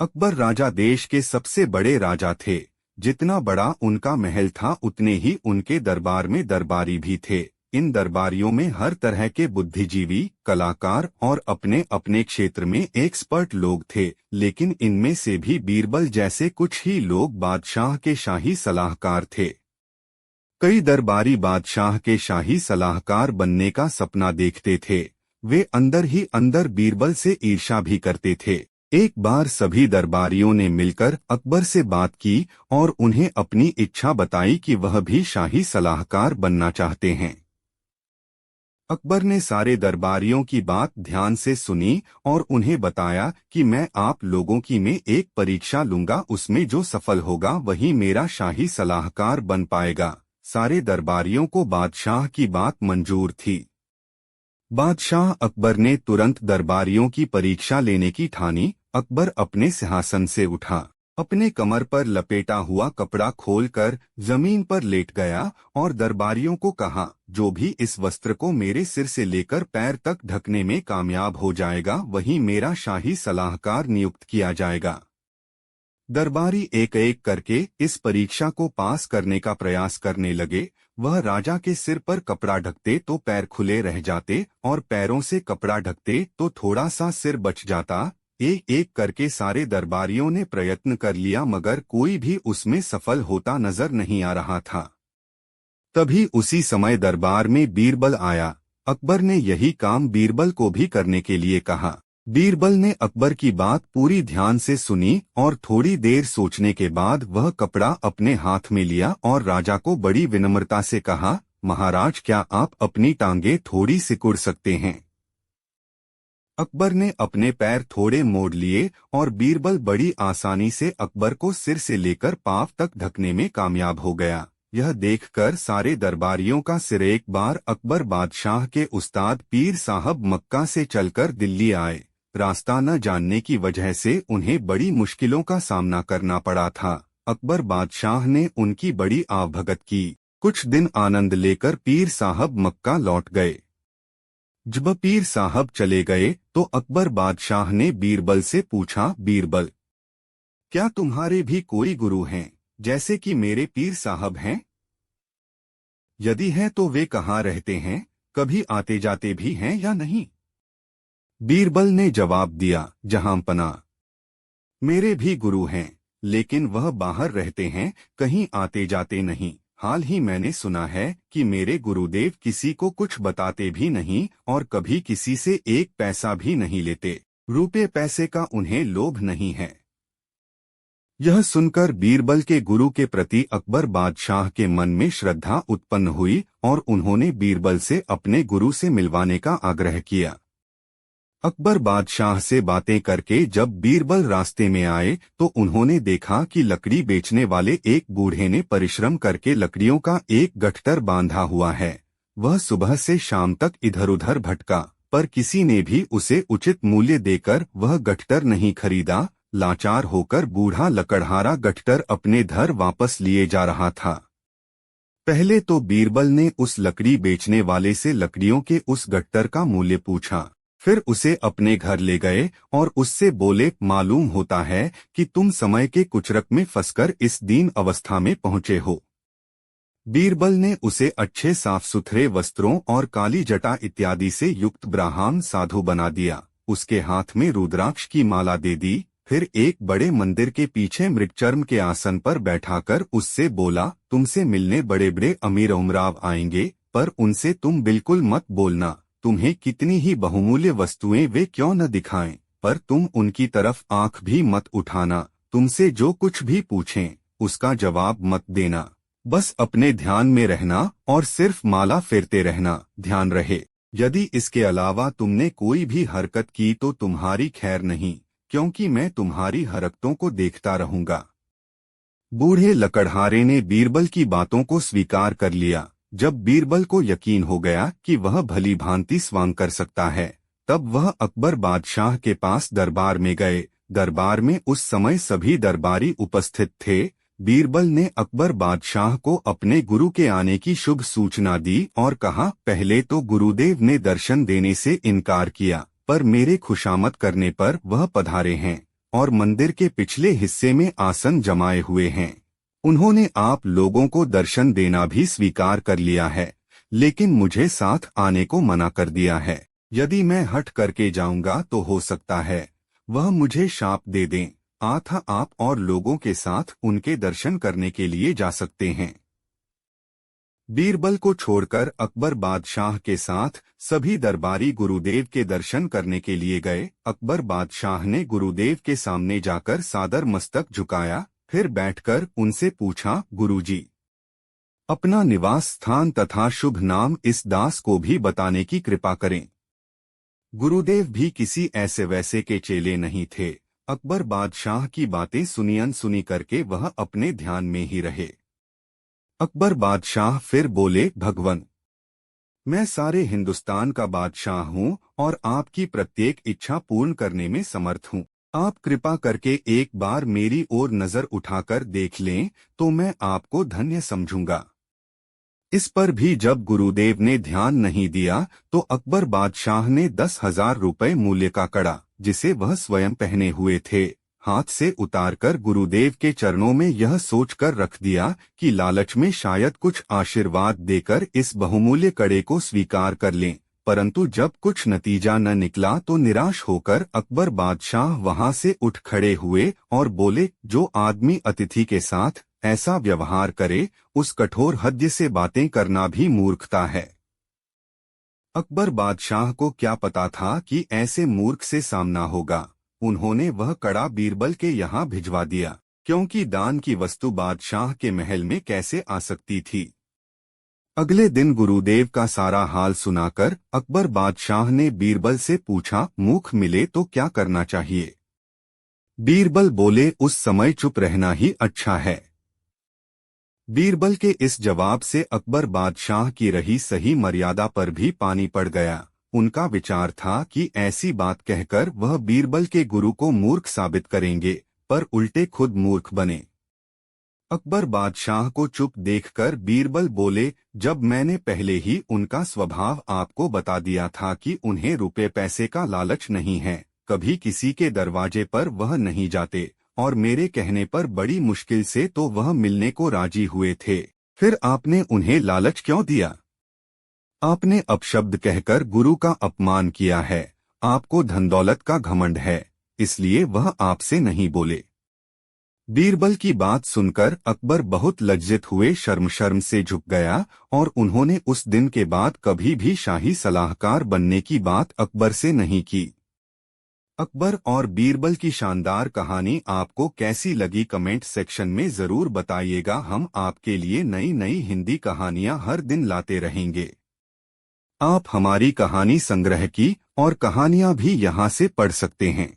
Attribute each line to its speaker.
Speaker 1: अकबर राजा देश के सबसे बड़े राजा थे। जितना बड़ा उनका महल था उतने ही उनके दरबार में दरबारी भी थे। इन दरबारियों में हर तरह के बुद्धिजीवी, कलाकार और अपने अपने क्षेत्र में एक्सपर्ट लोग थे, लेकिन इनमें से भी बीरबल जैसे कुछ ही लोग बादशाह के शाही सलाहकार थे। कई दरबारी बादशाह के शाही सलाहकार बनने का सपना देखते थे। वे अंदर ही अंदर बीरबल से ईर्ष्या भी करते थे। एक बार सभी दरबारियों ने मिलकर अकबर से बात की और उन्हें अपनी इच्छा बताई कि वह भी शाही सलाहकार बनना चाहते हैं। अकबर ने सारे दरबारियों की बात ध्यान से सुनी और उन्हें बताया कि मैं आप लोगों की में एक परीक्षा लूंगा, उसमें जो सफल होगा वही मेरा शाही सलाहकार बन पाएगा। सारे दरबारियों को बादशाह की बात मंजूर थी। बादशाह अकबर ने तुरंत दरबारियों की परीक्षा लेने की ठानी। अकबर अपने सिंहासन से उठा, अपने कमर पर लपेटा हुआ कपड़ा खोलकर जमीन पर लेट गया और दरबारियों को कहा, जो भी इस वस्त्र को मेरे सिर से लेकर पैर तक ढकने में कामयाब हो जाएगा वही मेरा शाही सलाहकार नियुक्त किया जाएगा। दरबारी एक एक करके इस परीक्षा को पास करने का प्रयास करने लगे। वह राजा के सिर पर कपड़ा ढकते तो पैर खुले रह जाते और पैरों से कपड़ा ढकते तो थोड़ा सा सिर बच जाता। एक एक करके सारे दरबारियों ने प्रयत्न कर लिया, मगर कोई भी उसमें सफल होता नजर नहीं आ रहा था। तभी उसी समय दरबार में बीरबल आया। अकबर ने यही काम बीरबल को भी करने के लिए कहा। बीरबल ने अकबर की बात पूरी ध्यान से सुनी और थोड़ी देर सोचने के बाद वह कपड़ा अपने हाथ में लिया और राजा को बड़ी विनम्रता से कहा, महाराज, क्या आप अपनी टांगे थोड़ी सिकुड़ सकते हैं? अकबर ने अपने पैर थोड़े मोड़ लिए और बीरबल बड़ी आसानी से अकबर को सिर से लेकर पांव तक ढकने में कामयाब हो गया। यह देखकर सारे दरबारियों का सिर एक बार अकबर बादशाह के उस्ताद पीर साहब मक्का से चलकर दिल्ली आए। रास्ता न जानने की वजह से उन्हें बड़ी मुश्किलों का सामना करना पड़ा था। अकबर बादशाह ने उनकी बड़ी आवभगत की। कुछ दिन आनंद लेकर पीर साहब मक्का लौट गए। जब पीर साहब चले गए तो अकबर बादशाह ने बीरबल से पूछा, बीरबल, क्या तुम्हारे भी कोई गुरु हैं जैसे कि मेरे पीर साहब हैं? यदि है तो वे कहाँ रहते हैं? कभी आते जाते भी हैं या नहीं? बीरबल ने जवाब दिया, जहांपना, मेरे भी गुरु हैं, लेकिन वह बाहर रहते हैं, कहीं आते जाते नहीं। हाल ही मैंने सुना है कि मेरे गुरुदेव किसी को कुछ बताते भी नहीं और कभी किसी से एक पैसा भी नहीं लेते। रुपए पैसे का उन्हें लोभ नहीं है। यह सुनकर बीरबल के गुरु के प्रति अकबर बादशाह के मन में श्रद्धा उत्पन्न हुई और उन्होंने बीरबल से अपने गुरु से मिलवाने का आग्रह किया। अकबर बादशाह से बातें करके जब बीरबल रास्ते में आए तो उन्होंने देखा कि लकड़ी बेचने वाले एक बूढ़े ने परिश्रम करके लकड़ियों का एक गट्ठर बांधा हुआ है। वह सुबह से शाम तक इधर उधर भटका, पर किसी ने भी उसे उचित मूल्य देकर वह गट्ठर नहीं खरीदा। लाचार होकर बूढ़ा लकड़हारा गट्ठर अपने घर वापस लिए जा रहा था। पहले तो बीरबल ने उस लकड़ी बेचने वाले से लकड़ियों के उस गट्ठर का मूल्य पूछा, फिर उसे अपने घर ले गए और उससे बोले, मालूम होता है कि तुम समय के कुचरक में फंसकर इस दीन अवस्था में पहुंचे हो। बीरबल ने उसे अच्छे साफ सुथरे वस्त्रों और काली जटा इत्यादि से युक्त ब्राह्मण साधु बना दिया। उसके हाथ में रुद्राक्ष की माला दे दी। फिर एक बड़े मंदिर के पीछे मृगचर्म के आसन पर बैठाकर उससे बोला, तुमसे मिलने बड़े बड़े अमीर उमराव आएंगे, पर उनसे तुम बिल्कुल मत बोलना। तुम्हें कितनी ही बहुमूल्य वस्तुएं वे क्यों न दिखाएं, पर तुम उनकी तरफ आंख भी मत उठाना। तुमसे जो कुछ भी पूछें उसका जवाब मत देना। बस अपने ध्यान में रहना और सिर्फ माला फेरते रहना, ध्यान रहे। यदि इसके अलावा तुमने कोई भी हरकत की तो तुम्हारी खैर नहीं, क्योंकि मैं तुम्हारी हरकतों को देखता रहूंगा। बूढ़े लकड़हारे ने बीरबल की बातों को स्वीकार कर लिया। जब बीरबल को यकीन हो गया कि वह भली भांति स्वांग कर सकता है, तब वह अकबर बादशाह के पास दरबार में गए। दरबार में उस समय सभी दरबारी उपस्थित थे। बीरबल ने अकबर बादशाह को अपने गुरु के आने की शुभ सूचना दी और कहा, पहले तो गुरुदेव ने दर्शन देने से इनकार किया, पर मेरे खुशामद करने पर वह पधारे हैं। और मंदिर के पिछले हिस्से में आसन जमाए हुए हैं। उन्होंने आप लोगों को दर्शन देना भी स्वीकार कर लिया है, लेकिन मुझे साथ आने को मना कर दिया है। यदि मैं हट करके जाऊंगा तो हो सकता है वह मुझे शाप दे दें। अतः आप और लोगों के साथ उनके दर्शन करने के लिए जा सकते हैं। बीरबल को छोड़कर अकबर बादशाह के साथ सभी दरबारी गुरुदेव के दर्शन करने के लिए गए। अकबर बादशाह ने गुरुदेव के सामने जाकर सादर मस्तक झुकाया, फिर बैठकर उनसे पूछा, गुरुजी, अपना निवास स्थान तथा शुभ नाम इस दास को भी बताने की कृपा करें। गुरुदेव भी किसी ऐसे वैसे के चेले नहीं थे। अकबर बादशाह की बातें सुनी अनसुनी करके वह अपने ध्यान में ही रहे। अकबर बादशाह फिर बोले, भगवन, मैं सारे हिंदुस्तान का बादशाह हूँ और आपकी प्रत्येक इच्छा पूर्ण करने में समर्थ हूँ। आप कृपा करके एक बार मेरी ओर नजर उठाकर देख लें तो मैं आपको धन्य समझूंगा। इस पर भी जब गुरुदेव ने ध्यान नहीं दिया तो अकबर बादशाह ने 10,000 रुपए मूल्य का कड़ा, जिसे वह स्वयं पहने हुए थे, हाथ से उतारकर गुरुदेव के चरणों में यह सोचकर रख दिया कि लालच में शायद कुछ आशीर्वाद देकर इस बहुमूल्य कड़े को स्वीकार कर लें। परंतु जब कुछ नतीजा न निकला तो निराश होकर अकबर बादशाह वहां से उठ खड़े हुए और बोले, जो आदमी अतिथि के साथ ऐसा व्यवहार करे उस कठोर हृदय से बातें करना भी मूर्खता है। अकबर बादशाह को क्या पता था कि ऐसे मूर्ख से सामना होगा। उन्होंने वह कड़ा बीरबल के यहाँ भिजवा दिया, क्योंकि दान की वस्तु बादशाह के महल में कैसे आ सकती थी। अगले दिन गुरुदेव का सारा हाल सुनाकर अकबर बादशाह ने बीरबल से पूछा, मूर्ख मिले तो क्या करना चाहिए। बीरबल बोले, उस समय चुप रहना ही अच्छा है। बीरबल के इस जवाब से अकबर बादशाह की रही सही मर्यादा पर भी पानी पड़ गया। उनका विचार था कि ऐसी बात कहकर वह बीरबल के गुरु को मूर्ख साबित करेंगे, पर उल्टे खुद मूर्ख बने। अकबर बादशाह को चुप देखकर बीरबल बोले, जब मैंने पहले ही उनका स्वभाव आपको बता दिया था कि उन्हें रुपए पैसे का लालच नहीं है, कभी किसी के दरवाजे पर वह नहीं जाते, और मेरे कहने पर बड़ी मुश्किल से तो वह मिलने को राजी हुए थे, फिर आपने उन्हें लालच क्यों दिया। आपने अपशब्द कहकर गुरु का अपमान किया है। आपको धन दौलत का घमंड है, इसलिए वह आपसे नहीं बोले। बीरबल की बात सुनकर अकबर बहुत लज्जित हुए, शर्म से झुक गया, और उन्होंने उस दिन के बाद कभी भी शाही सलाहकार बनने की बात अकबर से नहीं की। अकबर और बीरबल की शानदार कहानी आपको कैसी लगी कमेंट सेक्शन में जरूर बताइएगा। हम आपके लिए नई नई हिंदी कहानियां हर दिन लाते रहेंगे। आप हमारी कहानी संग्रह की और कहानियां भी यहां से पढ़ सकते हैं।